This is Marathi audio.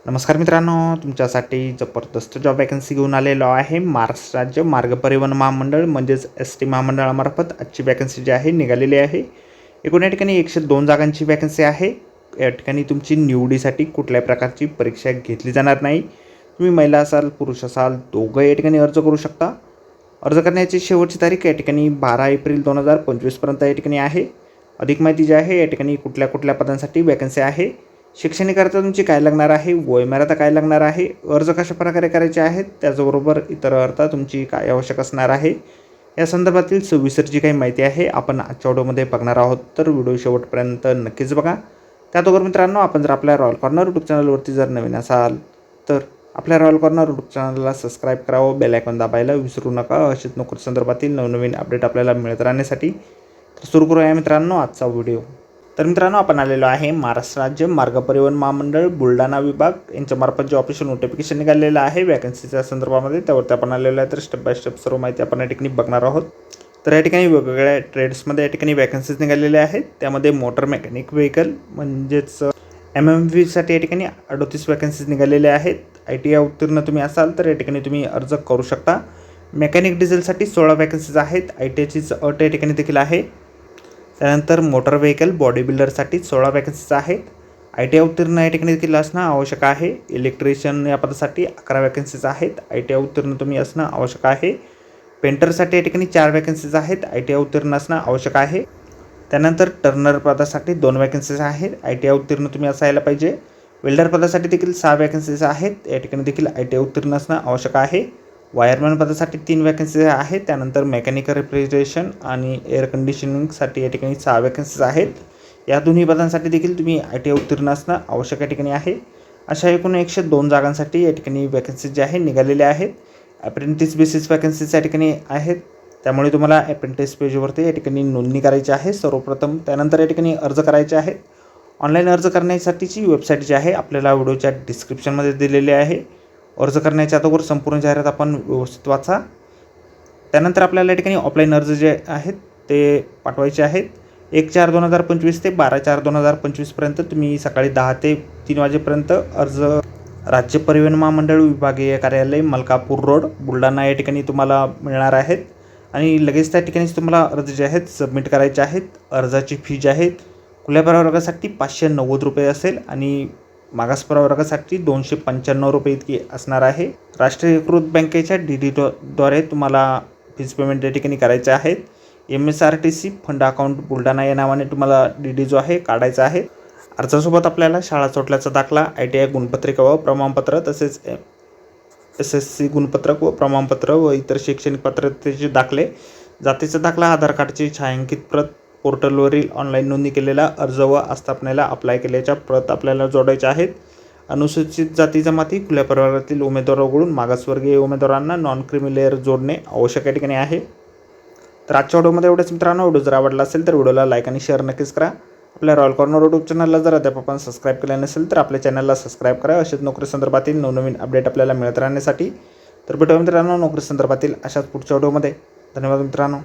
नमस्कार मित्रांनो, तुमच्यासाठी जबरदस्त जॉब वॅकन्सी घेऊन आलेलो आहे. महाराष्ट्र राज्य मार्ग परिवहन महामंडळ म्हणजेच एस-टी महामंडळामार्फत आजची वॅकन्सी जी आहे निघालेली आहे. एकूण या ठिकाणी 102 जागांची वॅकन्सी आहे. या ठिकाणी तुमची निवडीसाठी कुठल्याही प्रकारची परीक्षा घेतली जाणार नाही. तुम्ही महिला असाल, पुरुष असाल, दोघं या ठिकाणी अर्ज करू शकता. अर्ज करण्याची शेवटची तारीख या ठिकाणी 12 एप्रिल 2025 पर्यंत या ठिकाणी आहे. अधिक माहिती जी आहे या ठिकाणी कुठल्या पदांसाठी वॅकन्सी आहे, शैक्षणिक अर्थ तुमची काय लागणार आहे, वयोमर्यादा काय लागणार आहे, अर्ज कशा प्रकारे करायचे आहेत, त्याचबरोबर इतर अर्थ तुमची काय आवश्यक असणार आहे, या संदर्भातील सविस्तर जी काही माहिती आहे आपण आजच्या व्हिडिओमध्ये बघणार आहोत. तर व्हिडिओ शेवटपर्यंत नक्कीच बघा. त्याचबरोबर मित्रांनो, आपण जर आपल्या रॉयल कॉर्नर यूट्यूब चॅनलवरती जर नवीन असाल तर आपल्या रॉयल कॉर्नर यूट्यूब चॅनलला सबस्क्राईब करावं, बेल आयकॉन दाबायला विसरू नका. अशीच नोकरी संदर्भातील नवनवीन अपडेट आपल्याला मिळत राहण्यासाठी. तर सुरू करूया मित्रांनो आजचा व्हिडिओ. तर मित्रांनो, आपण आलेलो आहे महाराष्ट्र राज्य मार्ग परिवहन महामंडळ बुलढाणा विभाग यांच्यामार्फत जे ऑफिशियल नोटिफिकेशन निघालेलं आहे वॅकन्सीच्या संदर्भामध्ये, त्यावरती आपण आलेलो आहे. तर स्टेप बाय स्टेप सर्व माहिती आपण या ठिकाणी बघणार आहोत. तर या ठिकाणी वेगवेगळ्या ट्रेड्समध्ये या ठिकाणी वॅकन्सीज निघालेल्या आहेत. त्यामध्ये मोटर मेकॅनिक व्हेकल म्हणजेच MMVसाठी या ठिकाणी 38 वॅकन्सीज निघालेल्या आहेत. ITI उत्तीर्ण तुम्ही असाल तर या ठिकाणी तुम्ही अर्ज करू शकता. मेकॅनिक डिझेलसाठी 16 वॅकन्सीज आहेत. ITIचीच अट या ठिकाणी देखील आहे. त्यानंतर मोटर व्हेकल बॉडी बिल्डरसाठी 16 वॅकन्सीज आहेत. ITI उत्तीर्ण या ठिकाणी देखील असणं आवश्यक आहे. इलेक्ट्रिशियन या पदासाठी 11 वॅकन्सीज आहेत. ITI उत्तीर्ण तुम्ही असणं आवश्यक आहे. पेंटरसाठी या ठिकाणी 4 वॅकन्सीज आहेत. ITI उत्तीर्ण असणं आवश्यक आहे. त्यानंतर टर्नर पदासाठी 2 वॅकन्सीज आहेत. ITI उत्तीर्ण तुम्ही असायला पाहिजे. वेल्डर पदासाठी देखील 6 वॅकन्सीज आहेत. या ठिकाणी देखील ITI उत्तीर्ण असणं आवश्यक आहे. वायरमॅन पदासाठी 3 वॅकन्सीज आहेत. त्यानंतर मेकॅनिकल रिफ्रिजरेशन आणि एअर कंडिशनिंगसाठी या ठिकाणी 6 वॅकन्सीज आहेत. या दोन्ही पदांसाठी देखील तुम्ही ITI उत्तीर्ण असणं आवश्यक या ठिकाणी आहे. अशा एकूण 102 जागांसाठी या ठिकाणी वॅकन्सीज जे आहे निघालेल्या आहेत. अप्रेंटिस बेसिस वॅकन्सीज या ठिकाणी आहेत. त्यामुळे तुम्हाला अप्रेंटिस पेजवरती या ठिकाणी नोंदणी करायची आहे सर्वप्रथम. त्यानंतर या ठिकाणी अर्ज करायचे आहेत. ऑनलाईन अर्ज करण्यासाठीची वेबसाईट जी आहे आपल्याला व्हिडिओच्या डिस्क्रिप्शनमध्ये दिलेली आहे. अर्ज करण्याच्या अगोदर संपूर्ण जाहिरात आपण व्यवस्थित वाचा. त्यानंतर आपल्याला या ठिकाणी ऑफलाईन अर्ज जे आहेत ते पाठवायचे आहेत. 1/4/2025 ते 12/4/2025 पर्यंत तुम्ही सकाळी 10 ते 3 वाजेपर्यंत अर्ज राज्य परिवहन महामंडळ विभागीय कार्यालय मलकापूर रोड बुलढाणा या ठिकाणी तुम्हाला मिळणार आहेत. आणि लगेच त्या ठिकाणीच तुम्हाला अर्ज जे आहेत सबमिट करायचे आहेत. अर्जाची फी जी आहे खुल्या प्रवर्गासाठी 590 रुपये असेल आणि मागास प्रवर्गासाठी 295 रुपये इतकी असणार आहे. राष्ट्रीयकृत बँकेच्या DD द्वारे तुम्हाला फीज पेमेंट या ठिकाणी करायचे आहेत. MSRTC फंड अकाउंट बुलढाणा या नावाने तुम्हाला DD जो आहे काढायचा आहे. अर्जासोबत आपल्याला शाळा सोडल्याचा दाखला, ITI गुणपत्रिका व प्रमाणपत्र, तसेच SSC गुणपत्रक व प्रमाणपत्र व इतर शैक्षणिक पात्रतेचे दाखले, जातीचा दाखला, आधार कार्डची छायांकित प्रत, पोर्टलवरील ऑनलाईन नोंदणी केलेला अर्ज व आस्थापनेला अप्लाय केल्याच्या प्रत आपल्याला जोडायच्या आहेत. अनुसूचित जाती जमाती खुल्या प्रवर्गातील उमेदवार वगळून मागासवर्गीय उमेदवारांना नॉन क्रिमी लेअर जोडणे आवश्यक या ठिकाणी आहे. तर आजच्या व्हिडिओमध्ये एवढंच मित्रांनो. व्हिडिओ जर आवडला असेल तर व्हिडिओला लाईक आणि शेअर नक्कीच करा. आपल्या रॉयल कॉर्नर यूट्यूब चॅनलला जर अद्याप आपण सबस्क्राईब केलं नसेल तर आपल्या चॅनलला सबस्क्राईब करा. अशाच नोकरी संदर्भातील नवनवीन अपडेट आपल्याला मिळत राहण्यासाठी. तर भेटूया मित्रांनो नोकरी संदर्भातील अशाच पुढच्या व्हिडिओमध्ये. धन्यवाद मित्रांनो.